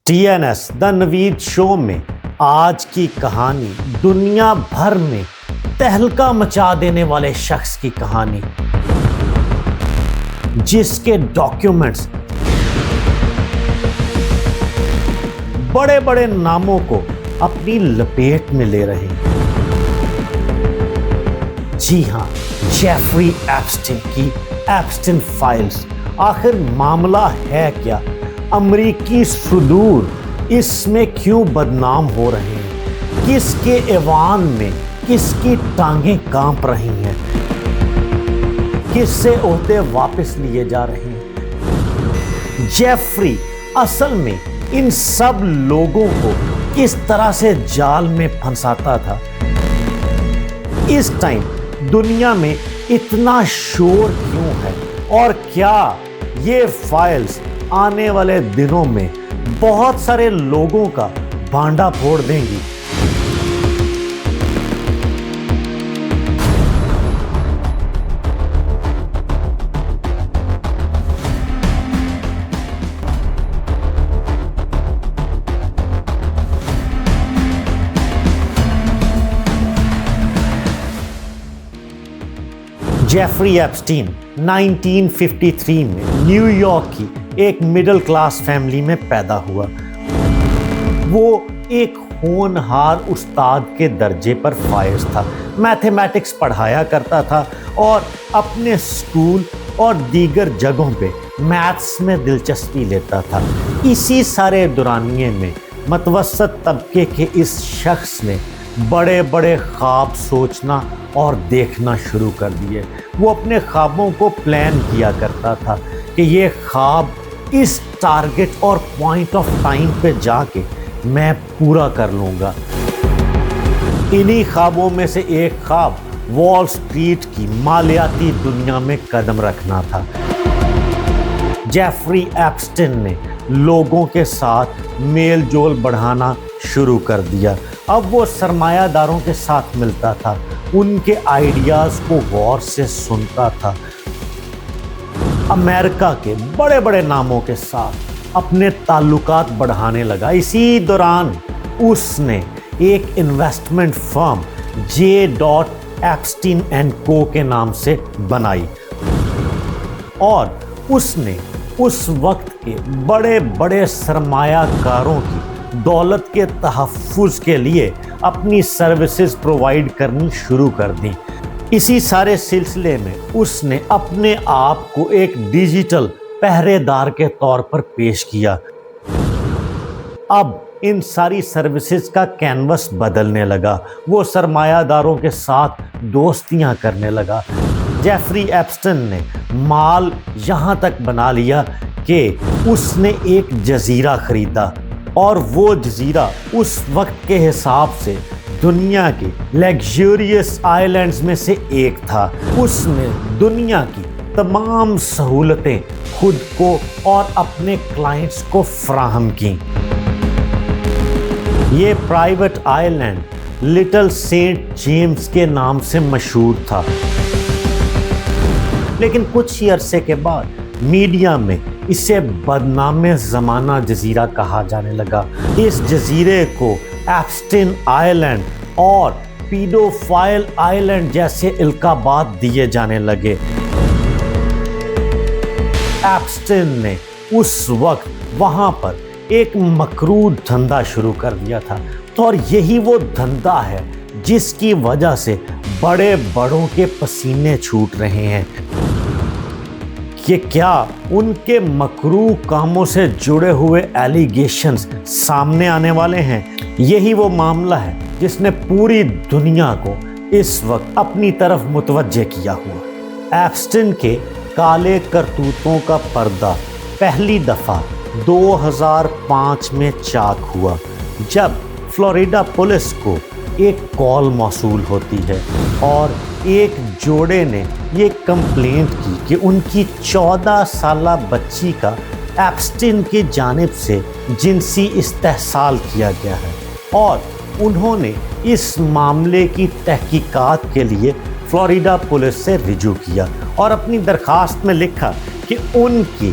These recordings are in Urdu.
TNS دا نوید شو میں آج کی کہانی دنیا بھر میں تہلکہ مچا دینے والے شخص کی کہانی، جس کے ڈاکیومنٹس بڑے بڑے ناموں کو اپنی لپیٹ میں لے رہے ہیں۔ جی ہاں، جیفری ایپسٹین کی ایپسٹین فائلز۔ آخر معاملہ ہے کیا؟ امریکی صدور اس میں کیوں بدنام ہو رہے ہیں؟ کس کے ایوان میں کس کی ٹانگیں کانپ رہی ہیں؟ کس سے عہدے واپس لیے جا رہے ہیں؟ جیفری اصل میں ان سب لوگوں کو کس طرح سے جال میں پھنساتا تھا؟ اس ٹائم دنیا میں اتنا شور کیوں ہے؟ اور کیا یہ فائلز آنے والے دنوں میں بہت سارے لوگوں کا بھانڈا پھوڑ دیں گی؟ جیفری ایپسٹین 1953 میں نیو یارک کی ایک مڈل کلاس فیملی میں پیدا ہوا۔ وہ ایک ہونہار استاد کے درجے پر فائز تھا، میتھمیٹکس پڑھایا کرتا تھا اور اپنے اسکول اور دیگر جگہوں پہ میتھس میں دلچسپی لیتا تھا۔ اسی سارے دورانیے میں متوسط طبقے کے اس شخص نے بڑے بڑے خواب سوچنا اور دیکھنا شروع کر دیے۔ وہ اپنے خوابوں کو پلان کیا کرتا تھا کہ یہ خواب اس ٹارگٹ اور پوائنٹ آف ٹائم پہ جا کے میں پورا کر لوں گا۔ انہی خوابوں میں سے ایک خواب وال سٹریٹ کی مالیاتی دنیا میں قدم رکھنا تھا۔ جیفری ایپسٹین نے لوگوں کے ساتھ میل جول بڑھانا شروع کر دیا۔ اب وہ سرمایہ داروں کے ساتھ ملتا تھا، ان کے آئیڈیاز کو غور سے سنتا تھا، امریکہ کے بڑے بڑے ناموں کے ساتھ اپنے تعلقات بڑھانے لگا۔ اسی دوران اس نے ایک انویسٹمنٹ فرم J.Epstein & Co کے نام سے بنائی اور اس نے اس وقت کے بڑے بڑے سرمایہ کاروں کی دولت کے تحفظ کے لیے اپنی سروسز پرووائیڈ کرنی شروع کر دیں۔ اسی سارے سلسلے میں اس نے اپنے آپ کو ایک ڈیجیٹل پہرے دار کے طور پر پیش کیا۔ اب ان ساری سروسز کا کینوس بدلنے لگا۔ وہ سرمایہ داروں کے ساتھ دوستیاں کرنے لگا۔ جیفری ایپسٹین نے مال یہاں تک بنا لیا کہ اس نے ایک جزیرہ خریدا، اور وہ جزیرہ اس وقت کے حساب سے دنیا کے لیگژریس آئی لینڈز میں سے ایک تھا۔ اس نے دنیا کی تمام سہولتیں خود کو اور اپنے کلائنٹس کو فراہم کیں۔ یہ private island Little Saint James کے نام سے مشہور تھا، لیکن کچھ ہی عرصے کے بعد میڈیا میں اسے بدنام زمانہ جزیرہ کہا جانے لگا۔ اس جزیرے کو ایپسٹین آئی لینڈ اور پیڈوفائل آئی لینڈ جیسے القابات دیے جانے لگے۔ ایپسٹین نے اس وقت وہاں پر ایک مکروہ دھندا شروع کر دیا تھا، اور یہی وہ دھندا ہے جس کی وجہ سے بڑے بڑوں کے پسینے چھوٹ رہے ہیں۔ کہ کیا ان کے مکروہ کاموں سے جڑے ہوئے ایلیگیشنز سامنے آنے والے ہیں؟ یہی وہ معاملہ ہے جس نے پوری دنیا کو اس وقت اپنی طرف متوجہ کیا ہوا۔ ایپسٹین کے کالے کرتوتوں کا پردہ پہلی دفعہ 2005 میں چاک ہوا، جب فلوریڈا پولیس کو ایک کال موصول ہوتی ہے اور ایک جوڑے نے یہ کمپلینٹ کی کہ ان کی 14 سالہ بچی کا ایپسٹین کی جانب سے جنسی استحصال کیا گیا ہے، اور انہوں نے اس معاملے کی تحقیقات کے لیے فلوریڈا پولیس سے رجوع کیا اور اپنی درخواست میں لکھا کہ ان کی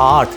8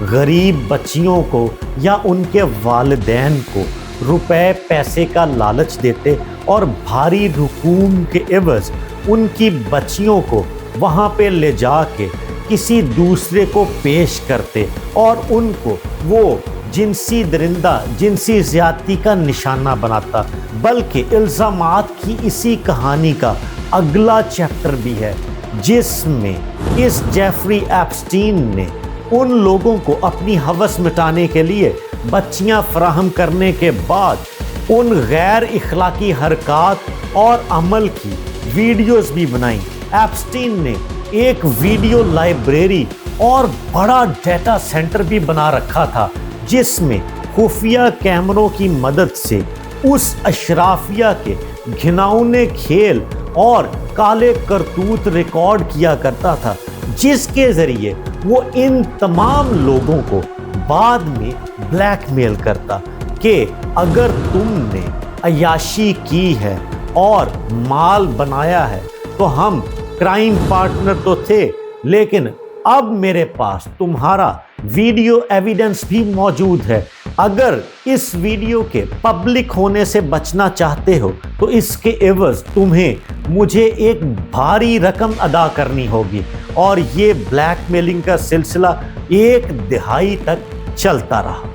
غریب بچیوں کو یا ان کے والدین کو روپے پیسے کا لالچ دیتے اور بھاری رقوم کے عوض ان کی بچیوں کو وہاں پہ لے جا کے کسی دوسرے کو پیش کرتے اور ان کو وہ جنسی درندہ جنسی زیادتی کا نشانہ بناتا۔ بلکہ الزامات کی اسی کہانی کا اگلا چیپٹر بھی ہے، جس میں اس جیفری ایپسٹین نے ان لوگوں کو اپنی ہوس مٹانے کے لیے بچیاں فراہم کرنے کے بعد ان غیر اخلاقی حرکات اور عمل کی ویڈیوز بھی بنائیں۔ ایپسٹین نے ایک ویڈیو لائبریری اور بڑا ڈیٹا سینٹر بھی بنا رکھا تھا، جس میں خفیہ کیمروں کی مدد سے اس اشرافیہ کے گھناؤنے کھیل اور کالے کرتوت ریکارڈ کیا کرتا تھا، جس کے ذریعے وہ ان تمام لوگوں کو بعد میں بلیک میل کرتا کہ اگر تم نے عیاشی کی ہے اور مال بنایا ہے تو ہم کرائم پارٹنر تو تھے، لیکن اب میرے پاس تمہارا ویڈیو ایویڈنس بھی موجود ہے۔ اگر اس ویڈیو کے پبلک ہونے سے بچنا چاہتے ہو تو اس کے عوض تمہیں مجھے ایک بھاری رقم ادا کرنی ہوگی۔ اور یہ بلیک میلنگ کا سلسلہ 1 دہائی تک چلتا رہا۔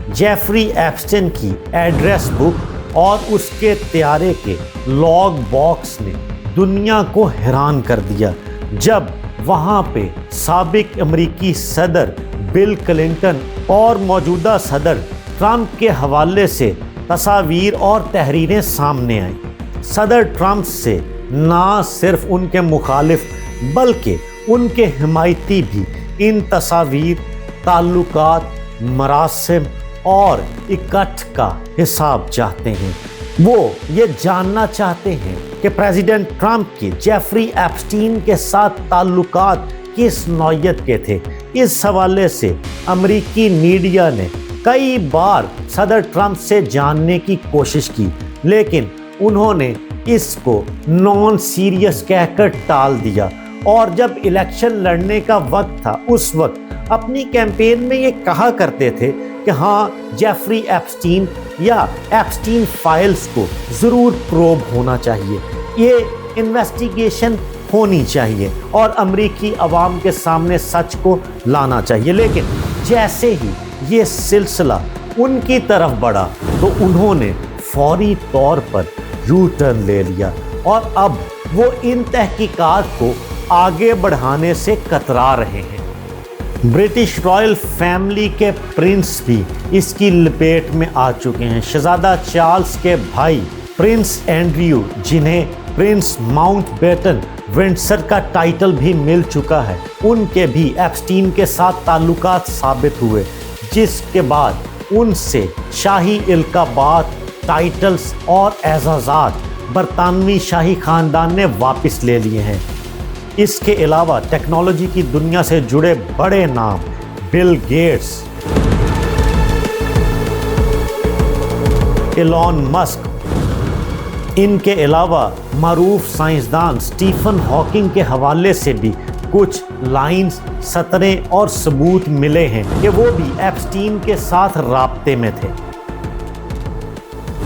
جیفری ایپسٹین کی ایڈریس بک اور اس کے طیارے کے لاگ باکس نے دنیا کو حیران کر دیا، جب وہاں پہ سابق امریکی صدر بل کلنٹن اور موجودہ صدر ٹرمپ کے حوالے سے تصاویر اور تحریریں سامنے آئیں۔ صدر ٹرمپ سے نہ صرف ان کے مخالف بلکہ ان کے حمایتی بھی ان تصاویر، تعلقات، مراسم اور اکٹھ کا حساب چاہتے ہیں۔ وہ یہ جاننا چاہتے ہیں کہ پریزیڈنٹ ٹرمپ کی جیفری ایپسٹین کے ساتھ تعلقات کس نوعیت کے تھے۔ اس حوالے سے امریکی میڈیا نے کئی بار صدر ٹرمپ سے جاننے کی کوشش کی، لیکن انہوں نے اس کو نان سیریس کہہ کر ٹال دیا، اور جب الیکشن لڑنے کا وقت تھا اس وقت اپنی کیمپین میں یہ کہا کرتے تھے کہ ہاں جیفری ایپسٹین یا ایپسٹین فائلز کو ضرور پروب ہونا چاہیے، یہ انویسٹیگیشن ہونی چاہیے اور امریکی عوام کے سامنے سچ کو لانا چاہیے۔ لیکن جیسے ہی یہ سلسلہ ان کی طرف بڑھا تو انہوں نے فوری طور پر یو ٹرن لے لیا اور اب وہ ان تحقیقات کو آگے بڑھانے سے کترا رہے ہیں۔ برٹش رائل فیملی کے پرنس بھی اس کی لپیٹ میں آ چکے ہیں۔ شہزادہ چارلز کے بھائی پرنس اینڈریو، جنہیں پرنس ماؤنٹ بیٹن ونڈسر کا ٹائٹل بھی مل چکا ہے، ان کے بھی ایپسٹین کے ساتھ تعلقات ثابت ہوئے، جس کے بعد ان سے شاہی القابات، ٹائٹلز اور اعزازات برطانوی شاہی خاندان نے واپس لے لیے ہیں۔ اس کے علاوہ ٹیکنالوجی کی دنیا سے جڑے بڑے نام بل گیٹس، ایلون مسک، ان کے علاوہ معروف سائنسدان سٹیفن ہاکنگ کے حوالے سے بھی کچھ لائنز، سطریں اور ثبوت ملے ہیں کہ وہ بھی ایپسٹین کے ساتھ رابطے میں تھے۔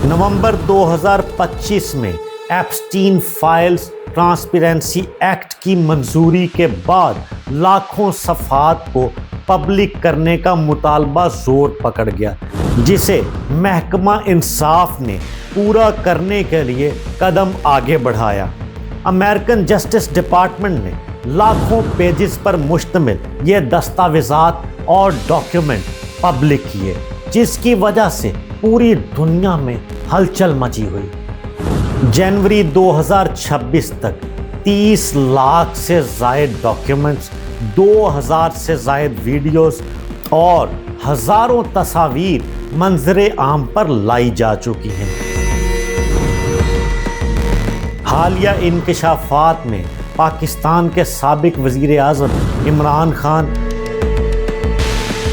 نومبر 2025 میں ایپسٹین فائلز ٹرانسپیرنسی ایکٹ کی منظوری کے بعد لاکھوں صفحات کو پبلک کرنے کا مطالبہ زور پکڑ گیا، جسے محکمہ انصاف نے پورا کرنے کے لیے قدم آگے بڑھایا۔ امریکن جسٹس ڈپارٹمنٹ نے لاکھوں پیجز پر مشتمل یہ دستاویزات اور ڈاکیومنٹ پبلک کیے، جس کی وجہ سے پوری دنیا میں ہلچل مچی ہوئی۔ جنوری 2026 تک 30 لاکھ سے زائد ڈاکیومنٹس، 2000 سے زائد ویڈیوز اور ہزاروں تصاویر منظر عام پر لائی جا چکی ہیں۔ حالیہ انکشافات میں پاکستان کے سابق وزیر اعظم عمران خان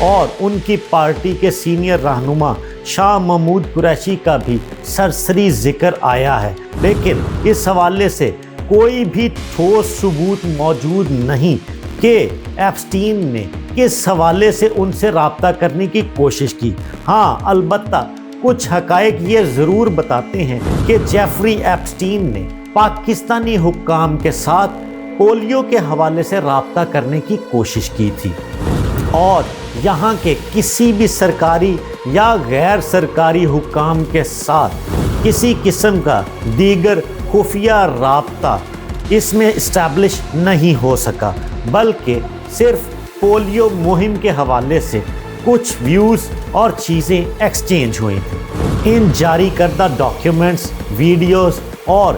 اور ان کی پارٹی کے سینئر رہنما شاہ محمود قریشی کا بھی سرسری ذکر آیا ہے، لیکن اس حوالے سے کوئی بھی ٹھوس ثبوت موجود نہیں کہ ایپسٹین نے کس حوالے سے ان سے رابطہ کرنے کی کوشش کی۔ ہاں البتہ کچھ حقائق یہ ضرور بتاتے ہیں کہ جیفری ایپسٹین نے پاکستانی حکام کے ساتھ پولیو کے حوالے سے رابطہ کرنے کی کوشش کی تھی، اور یہاں کے کسی بھی سرکاری یا غیر سرکاری حکام کے ساتھ کسی قسم کا دیگر خفیہ رابطہ اس میں اسٹیبلش نہیں ہو سکا، بلکہ صرف پولیو مہم کے حوالے سے کچھ ویوز اور چیزیں ایکسچینج ہوئی تھیں۔ ان جاری کردہ ڈاکیومنٹس، ویڈیوز اور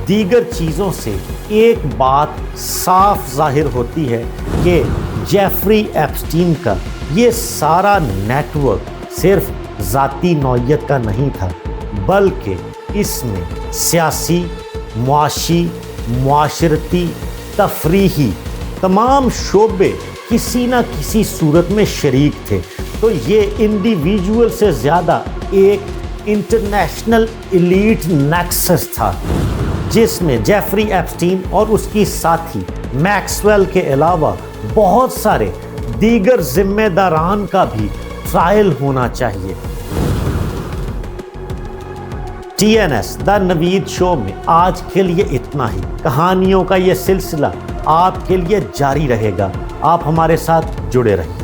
دیگر چیزوں سے ایک بات صاف ظاہر ہوتی ہے کہ جیفری ایپسٹین کا یہ سارا نیٹ ورک صرف ذاتی نوعیت کا نہیں تھا، بلکہ اس میں سیاسی، معاشی، معاشرتی، تفریحی تمام شعبے کسی نہ کسی صورت میں شریک تھے۔ تو یہ انڈیویجول سے زیادہ ایک انٹرنیشنل ایلیٹ نیکسس تھا، جس میں جیفری ایپسٹین اور اس کی ساتھی میکسویل کے علاوہ بہت سارے دیگر ذمہ داران کا بھی ٹرائل ہونا چاہیے۔ ٹی این ایس دا نوید شو میں آج کے لیے اتنا ہی۔ کہانیوں کا یہ سلسلہ آپ کے لیے جاری رہے گا، آپ ہمارے ساتھ جڑے رہیں۔